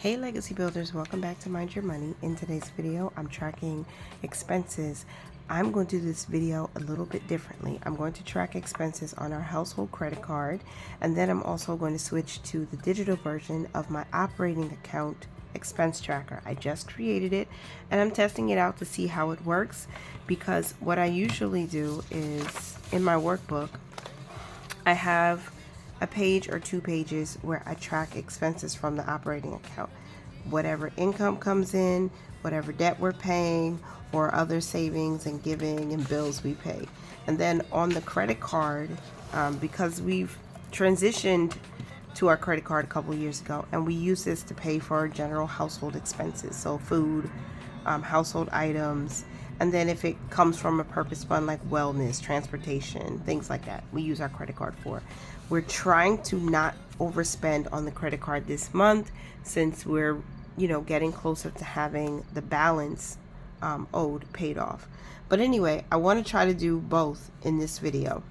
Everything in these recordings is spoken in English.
Hey Legacy Builders, welcome back to Mind Your Money. In today's video, I'm tracking expenses. I'm going to do this video a little bit differently. I'm going to track expenses on our household credit card, and then I'm also going to switch to the digital version of my operating account expense tracker. I just created it, and I'm testing it out to see how it works, because what I usually do is in my workbook, I have a page or 2 pages where I track expenses from the operating account. Whatever income comes in, whatever debt we're paying, or other savings and giving and bills we pay. And then on the credit card, because we've transitioned to our credit card a couple years ago, and we use this to pay for our general household expenses, so food, household items, and then if it comes from a purpose fund like wellness, transportation, things like that, we use our credit card for. We're trying to not overspend on the credit card this month, since we're getting closer to having the balance owed paid off. But anyway, I want to try to do both in this video.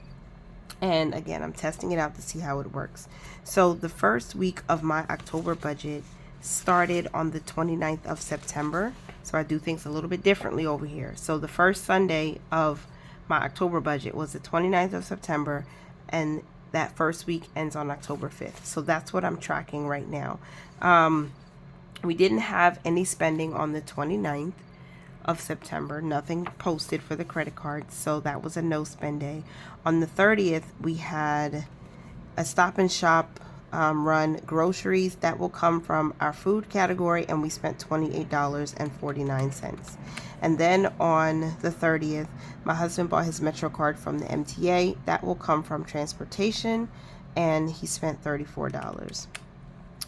And again, I'm testing it out to see how it works. So the first week of my October budget started on the 29th of September. So I do things a little bit differently over here. So the first Sunday of my October budget was the 29th of September, and that first week ends on October 5th. So that's what I'm tracking right now. We didn't have any spending on the 29th of September, nothing posted for the credit card, so that was a no spend day. On the 30th, we had a Stop and Shop run groceries that will come from our food category, and we spent $28.49. And then on the 30th, my husband bought his Metro card from the MTA. That will come from transportation, and he spent $34.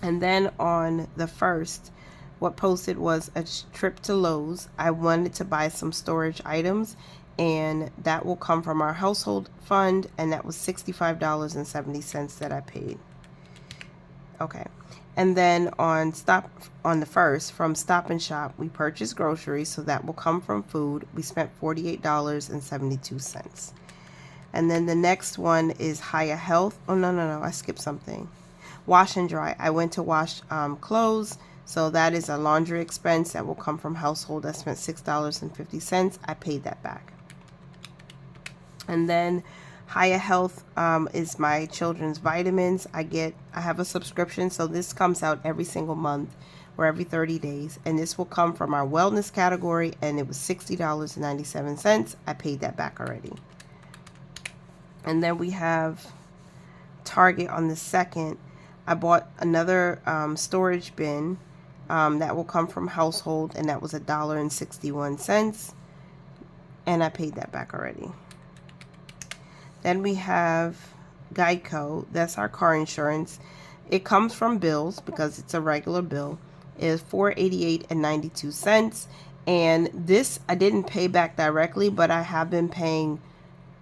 And then on the 1st, what posted was a trip to Lowe's. I wanted to buy some storage items, and that will come from our household fund, and that was $65.70 that I paid. Okay. And then on the 1st, from Stop and Shop, we purchased groceries, so that will come from food. We spent $48.72. And then the next one is Haya Health. Oh, no, I skipped something. Wash and dry. I went to wash clothes, so that is a laundry expense that will come from household. I spent $6.50. I paid that back. And then Haya Health is my children's vitamins. I have a subscription, so this comes out every single month or every 30 days, and this will come from our wellness category, and it was $60.97. I paid that back already. And then we have Target on the 2nd. I bought another storage bin that will come from household, and that was $1.61, and I paid that back already. Then we have Geico. That's our car insurance. It comes from bills because it's a regular bill. It is $488.92, and this I didn't pay back directly, but I have been paying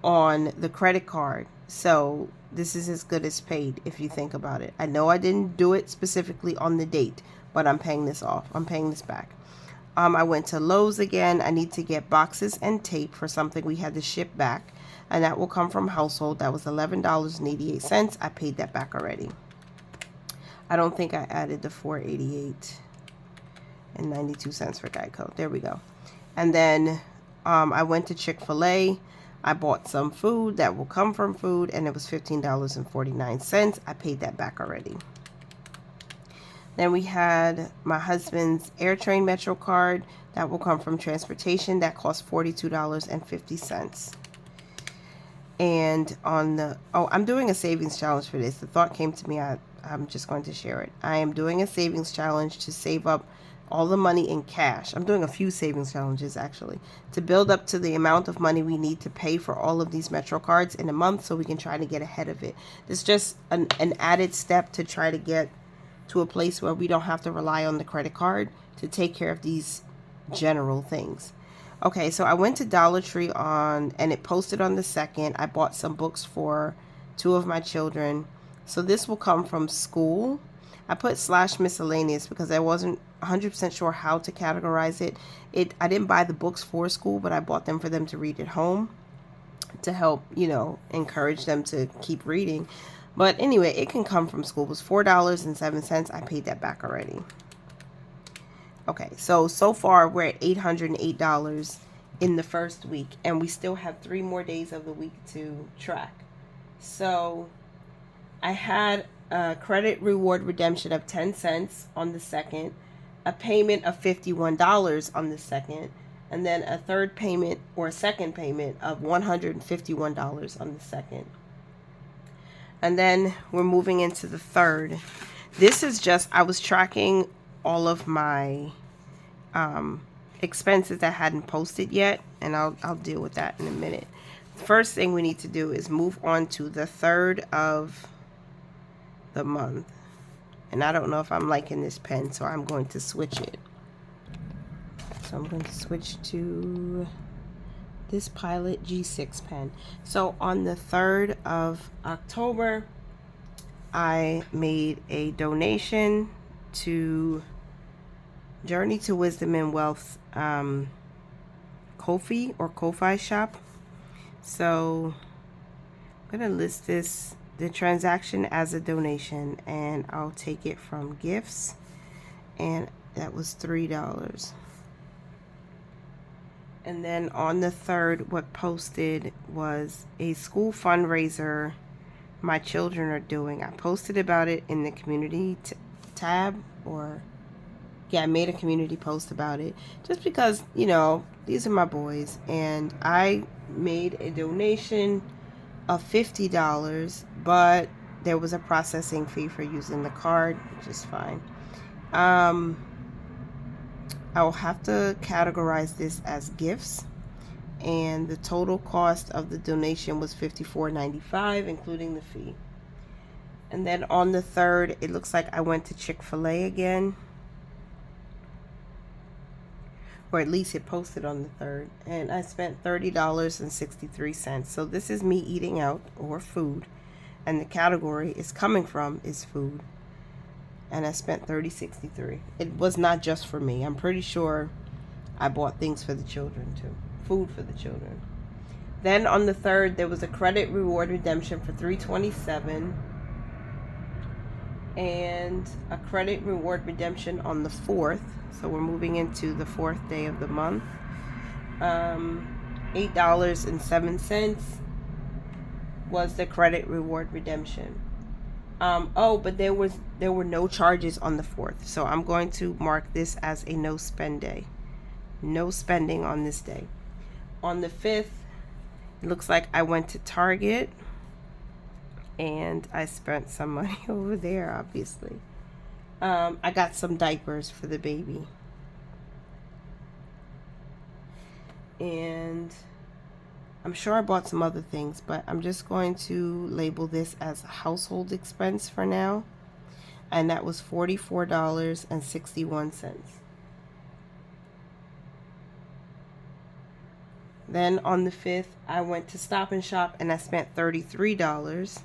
on the credit card, so this is as good as paid if you think about it. I know I didn't do it specifically on the date, but I'm paying this off. I'm paying this back. I went to Lowe's again. I need to get boxes and tape for something we had to ship back, and that will come from household. That was $11.88. I paid that back already. I don't think I added the $488.92 for Geico. There we go. And then I went to Chick-fil-A. I bought some food that will come from food, and it was $15.49. I paid that back already. Then we had my husband's AirTrain Metro card that will come from transportation. That cost $42.50. And I'm doing a savings challenge for this. The thought came to me. I'm just going to share it. I am doing a savings challenge to save up all the money in cash. I'm doing a few savings challenges actually to build up to the amount of money we need to pay for all of these Metro cards in a month, so we can try to get ahead of it. This is just an added step to try to get to a place where we don't have to rely on the credit card to take care of these general things. Okay, so I went to Dollar Tree and it posted on the 2nd. I bought some books for 2 of my children. So this will come from school. I put /miscellaneous because I wasn't 100% sure how to categorize it. I didn't buy the books for school, but I bought them for them to read at home to help, encourage them to keep reading. But anyway, it can come from school. It was $4.07. I paid that back already. Okay, so far we're at $808 in the first week, and we still have 3 more days of the week to track. So I had a credit reward redemption of 10 cents on the second, a payment of $51 on the second, and then a third payment or a second payment of $151 on the second. And then we're moving into the third. This is just, I was tracking all of my expenses that hadn't posted yet, and I'll deal with that in a minute. First thing we need to do is move on to the third of the month. And I don't know if I'm liking this pen, so I'm going to switch it. So I'm going to switch to this Pilot G6 pen. So on the 3rd of October, I made a donation to Journey to Wisdom and Wealth Ko-fi or Ko-fi shop. So I'm going to list the transaction as a donation, and I'll take it from gifts, and that was $3. And then on the 3rd, what posted was a school fundraiser my children are doing. I posted about it in the community tab, or yeah, I made a community post about it just because, you know, these are my boys, and I made a donation of $50, but there was a processing fee for using the card, which is fine. I'll have to categorize this as gifts, and the total cost of the donation was $54.95, including the fee. And then on the 3rd, it looks like I went to Chick-fil-A again, or at least it posted on the 3rd, and I spent $30.63. So this is me eating out, or food, and the category is coming from is food, and I spent $30.63. It was not just for me. I'm pretty sure I bought things for the children too, food for the children. Then on the 3rd, there was a credit reward redemption for $3.27, and a credit reward redemption on the 4th. So we're moving into the 4th day of the month. $8.07 was the credit reward redemption. Oh, but there were no charges on the 4th, so I'm going to mark this as a no spend day. No spending on this day. On the 5th, it looks like I went to Target, and I spent some money over there, obviously. I got some diapers for the baby. And I'm sure I bought some other things, but I'm just going to label this as household expense for now. And that was $44.61. Then on the 5th, I went to Stop and Shop, and I spent $33.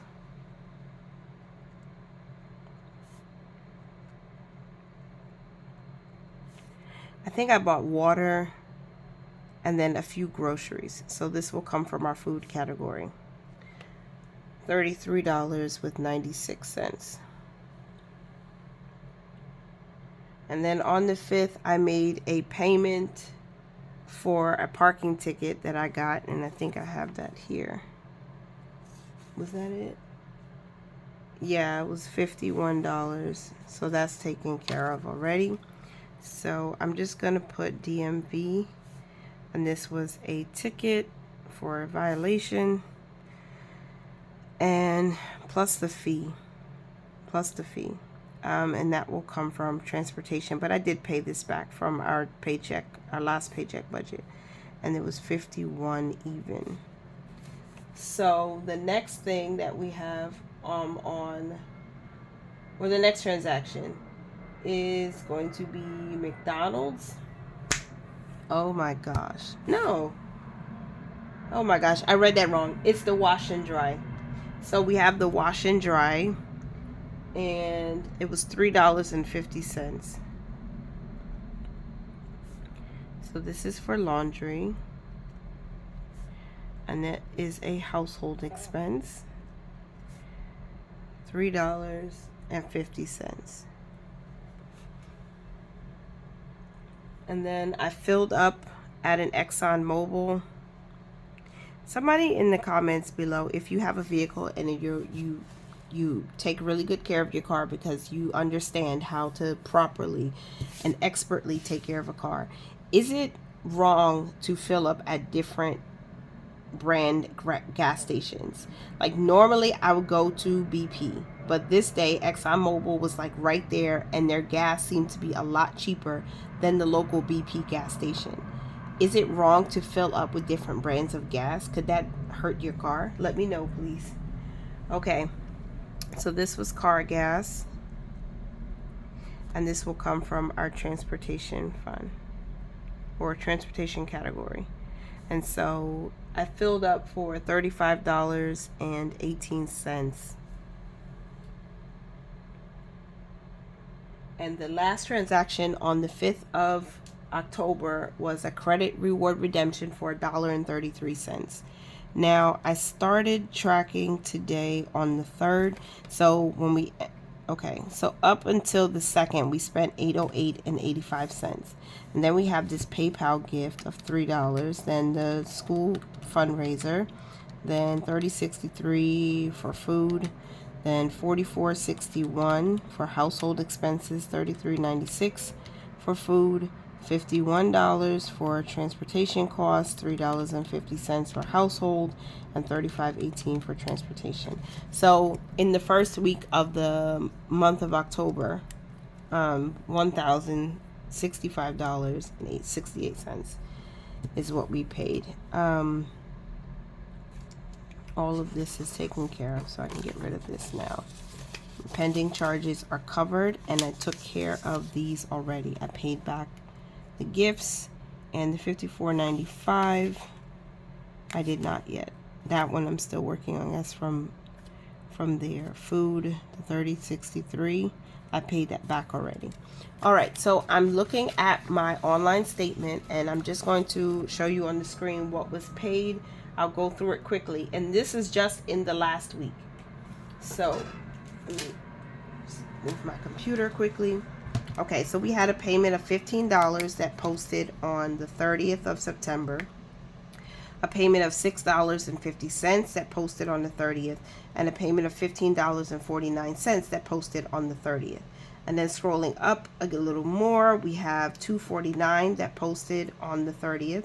I think I bought water and then a few groceries. So this will come from our food category. $33.96. And then on the 5th, I made a payment for a parking ticket that I got, and I think I have that here. Was that it? Yeah, it was $51. So that's taken care of already. So I'm just going to put DMV, and this was a ticket for a violation, and plus the fee, and that will come from transportation. But I did pay this back from our paycheck, our last paycheck budget, and it was $51 even. So the next thing that we have the next transaction is going to be McDonald's. Oh my gosh. No. Oh my gosh. I read that wrong. It's the wash and dry. So we have the wash and dry, and it was $3.50. So this is for laundry, and that is a household expense. $3.50. And then I filled up at an Exxon Mobil. Somebody in the comments below, if you have a vehicle and you take really good care of your car because you understand how to properly and expertly take care of a car, is it wrong to fill up at different brand gas stations? Like normally I would go to BP, but this day ExxonMobil was like right there, and their gas seemed to be a lot cheaper than the local BP gas station. Is it wrong to fill up with different brands of gas? Could that hurt your car? Let me know, please. Okay, so this was car gas, and this will come from our transportation fund or transportation category. And so I filled up for $35.18. And the last transaction on the 5th of October was a credit reward redemption for $1.33. Now I started tracking today on the 3rd. So when we so up until the 2nd we spent $808.85, and then we have this PayPal gift of $3, then the school fundraiser, then $30.63 for food, then $44.61 for household expenses, $33.96 for food, $51 for transportation costs, $3.50 for household, and $35.18 for transportation. So in the first week of the month of October, $1,065.68 is what we paid. All of this is taken care of, so I can get rid of this now. Pending charges are covered, and I took care of these already. I paid back the gifts, and the $54.95 I did not yet. That one I'm still working on. That's from there. Food, the $30.63, I paid that back already. All right, so I'm looking at my online statement, and I'm just going to show you on the screen what was paid. I'll go through it quickly, and this is just in the last week. So let me move my computer quickly. Okay, so we had a payment of $15 that posted on the 30th of September, a payment of $6.50 that posted on the 30th, and a payment of $15.49 that posted on the 30th. And then scrolling up a little more, we have $2.49 that posted on the 30th.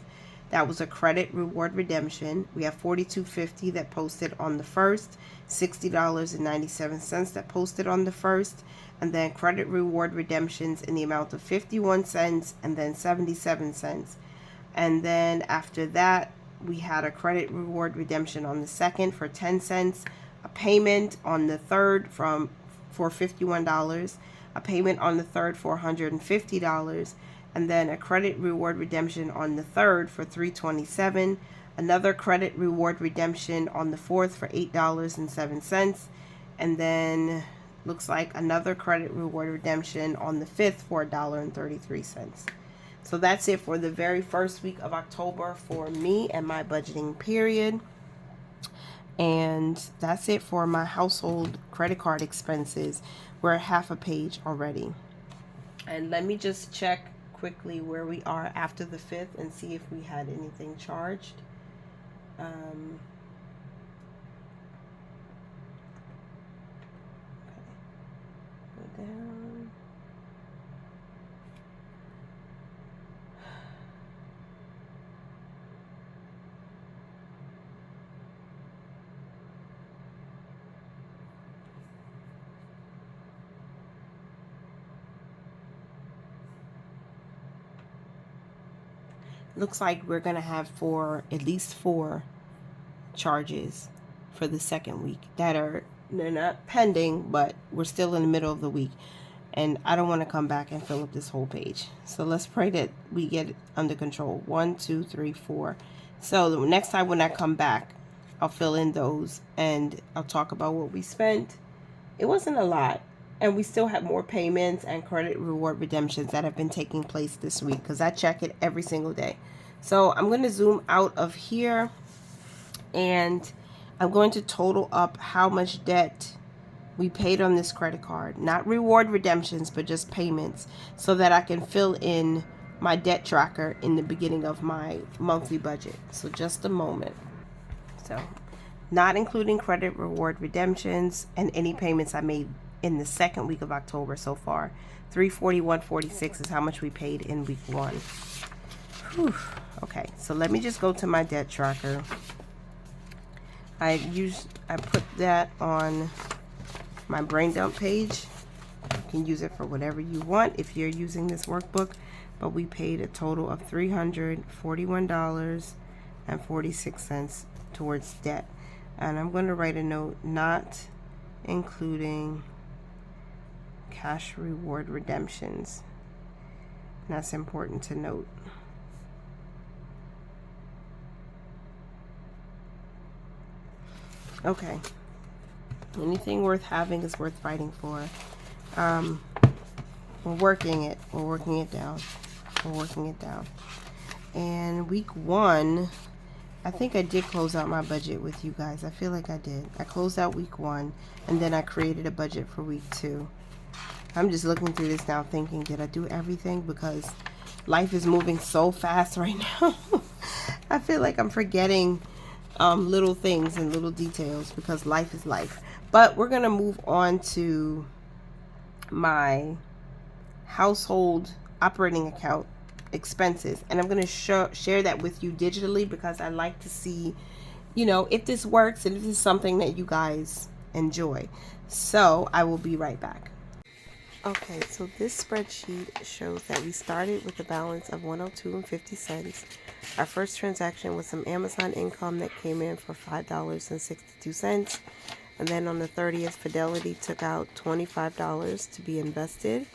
That was a credit reward redemption. We have $42.50 that posted on the 1st, $60.97 that posted on the 1st, and then credit reward redemptions in the amount of 51 cents and then 77 cents. And then after that, we had a credit reward redemption on the 2nd for 10 cents, a payment on the 3rd for $51, a payment on the 3rd for $150, and then a credit reward redemption on the 3rd for $327, another credit reward redemption on the 4th for $8.07, and then looks like another credit reward redemption on the 5th for $1.33. So that's it for the very first week of October for me and my budgeting period. And that's it for my household credit card expenses. We're at half a page already. And let me just check quickly where we are after the 5th and see if we had anything charged. Go down. Looks like we're gonna have at least four charges for the second week they're not pending, but we're still in the middle of the week, and I don't want to come back and fill up this whole page. So let's pray that we get it under control. 1, 2, 3, 4. So the next time when I come back, I'll fill in those and I'll talk about what we spent. It wasn't a lot, and we still have more payments and credit reward redemptions that have been taking place this week because I check it every single day. So I'm going to zoom out of here, and I'm going to total up how much debt we paid on this credit card. Not reward redemptions, but just payments, so that I can fill in my debt tracker in the beginning of my monthly budget. So just a moment. So not including credit reward redemptions and any payments I made in the second week of October so far. $341.46 is how much we paid in week 1. Whew. Okay, so let me just go to my debt tracker. I put that on my brain dump page. You can use it for whatever you want if you're using this workbook, but we paid a total of $341.46 towards debt. And I'm going to write a note, not including cash reward redemptions. And that's important to note. Okay. Anything worth having is worth fighting for. We're working it. We're working it down. We're working it down. And week 1, I think I did close out my budget with you guys. I feel like I did. I closed out week 1, and then I created a budget for week 2. I'm just looking through this now thinking, did I do everything? Because life is moving so fast right now. I feel like I'm forgetting little things and little details because life is life. But we're going to move on to my household operating account expenses, and I'm going to share that with you digitally because I like to see, you know, if this works and if this is something that you guys enjoy. So I will be right back. Okay, so this spreadsheet shows that we started with a balance of $102.50. Our first transaction was some Amazon income that came in for $5.62. And then on the 30th, Fidelity took out $25 to be invested.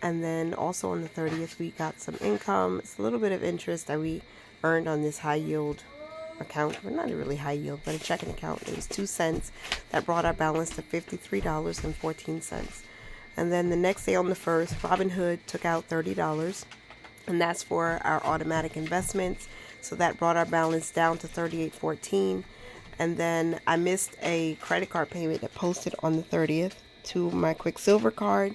And then also on the 30th, we got some income. It's a little bit of interest that we earned on this high yield account. Well, not really high yield, but a checking account. It was 2 cents. That brought our balance to $53.14. And then the next day on the 1st, Robinhood took out $30. And that's for our automatic investments. So that brought our balance down to $38.14. And then I missed a credit card payment that posted on the 30th to my Quicksilver card.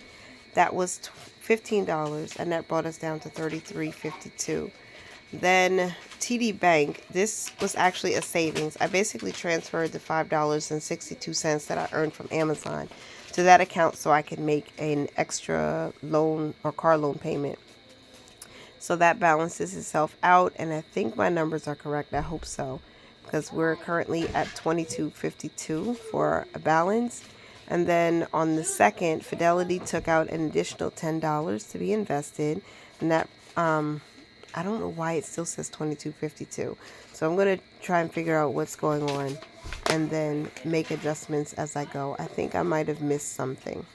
That was $15, and that brought us down to $33.52. Then TD Bank, this was actually a savings. I basically transferred the $5.62 that I earned from Amazon to that account so I could make an extra loan or car loan payment. So that balances itself out, and I think my numbers are correct. I hope so, because we're currently at $22.52 for a balance. And then on the 2nd, Fidelity took out an additional $10 to be invested, and that I don't know why it still says $22.52. So I'm going to try and figure out what's going on and then make adjustments as I go. I think I might have missed something.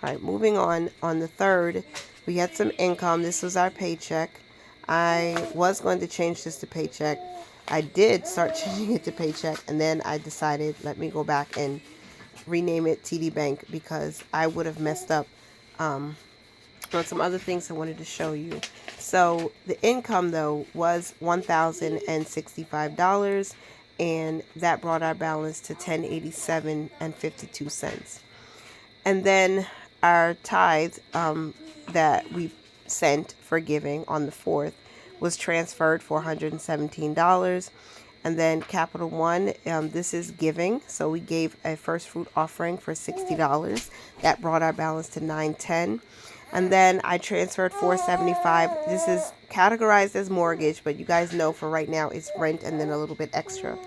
All right, moving on. On the 3rd, we had some income. This was our paycheck. I was going to change this to paycheck. I did start changing it to paycheck, and then I decided, let me go back and rename it TD Bank because I would have messed up on some other things I wanted to show you. So the income, though, was $1,065, and that brought our balance to $10.87.52. And then our tithe that we sent for giving on the 4th was transferred for $117. And then Capital One, this is giving. So we gave a first fruit offering for $60. That brought our balance to $910. And then I transferred $475. This is categorized as mortgage, but you guys know for right now it's rent and then a little bit extra.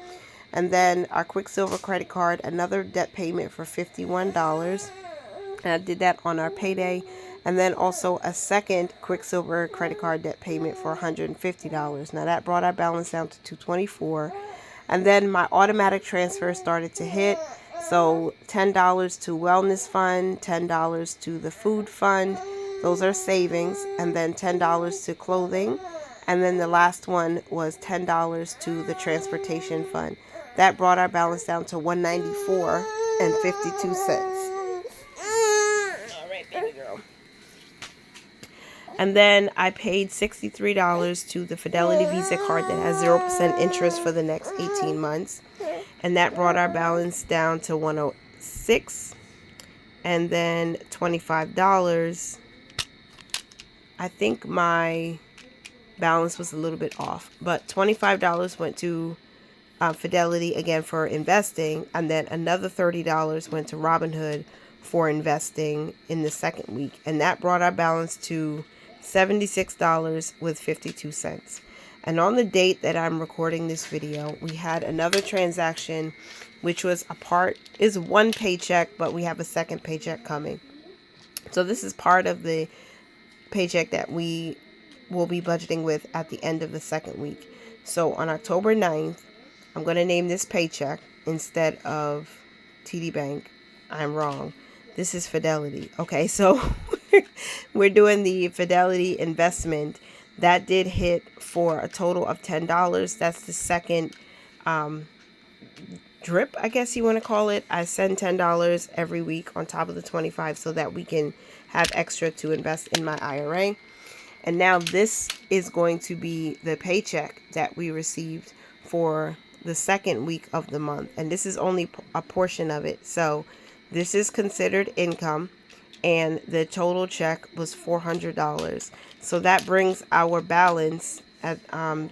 And then our Quicksilver credit card, another debt payment for $51. And I did that on our payday. And then also a second Quicksilver credit card debt payment for $150. Now that brought our balance down to $224. And then my automatic transfer started to hit. So $10 to wellness fund, $10 to the food fund. Those are savings. And then $10 to clothing. And then the last one was $10 to the transportation fund. That brought our balance down to $194.52. All right, baby girl. And then I paid $63 to the Fidelity Visa card that has 0% interest for the next 18 months. And that brought our balance down to and then $25. I think my balance was a little bit off, but $25 went to Fidelity again for investing, and then another $30 went to Robinhood for investing in the second week, and that brought our balance to $76.52. And on the date that I'm recording this video, we had another transaction, which was is one paycheck, but we have a second paycheck coming. So this is part of the paycheck that we will be budgeting with at the end of the second week. So on October 9th, I'm going to name this paycheck instead of TD Bank. I'm wrong. This is Fidelity. Okay, so we're doing the Fidelity investment. That did hit for a total of $10. That's the second drip, I guess you want to call it. I send $10 every week on top of the 25 so that we can have extra to invest in my IRA. And now this is going to be the paycheck that we received for the second week of the month. And this is only a portion of it. So this is considered income. And the total check was $400. So that brings our balance at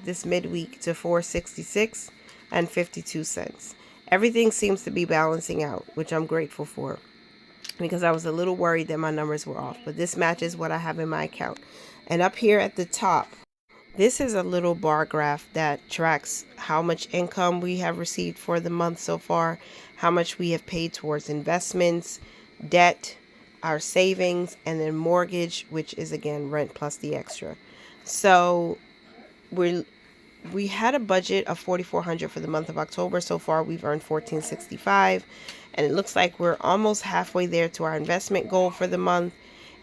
this midweek to $466.52. Everything seems to be balancing out, which I'm grateful for, because I was a little worried that my numbers were off. But this matches what I have in my account. And up here at the top, this is a little bar graph that tracks how much income we have received for the month so far, how much we have paid towards investments, debt, our savings, and then mortgage, which is again rent plus the extra. So we had a budget of $4,400 for the month of October. So far we've earned $1,465, and it looks like we're almost halfway there to our investment goal for the month.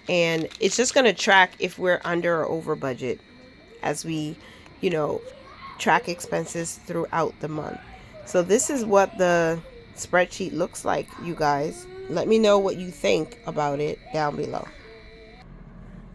And it's just going to track if we're under or over budget as we, track expenses throughout the month. So this is what the spreadsheet looks like, you guys. Let me know what you think about it down below. All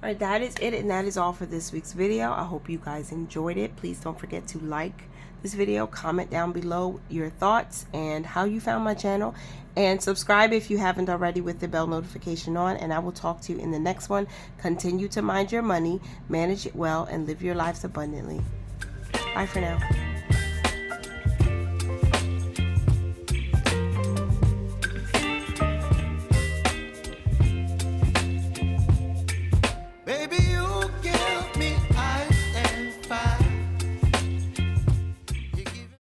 right, that is it, and that is all for this week's video. I hope you guys enjoyed it. Please don't forget to like this video, comment down below your thoughts and how you found my channel, and subscribe if you haven't already with the bell notification on. And I will talk to you in the next one. Continue to mind your money, manage it well, and live your lives abundantly. Bye for now.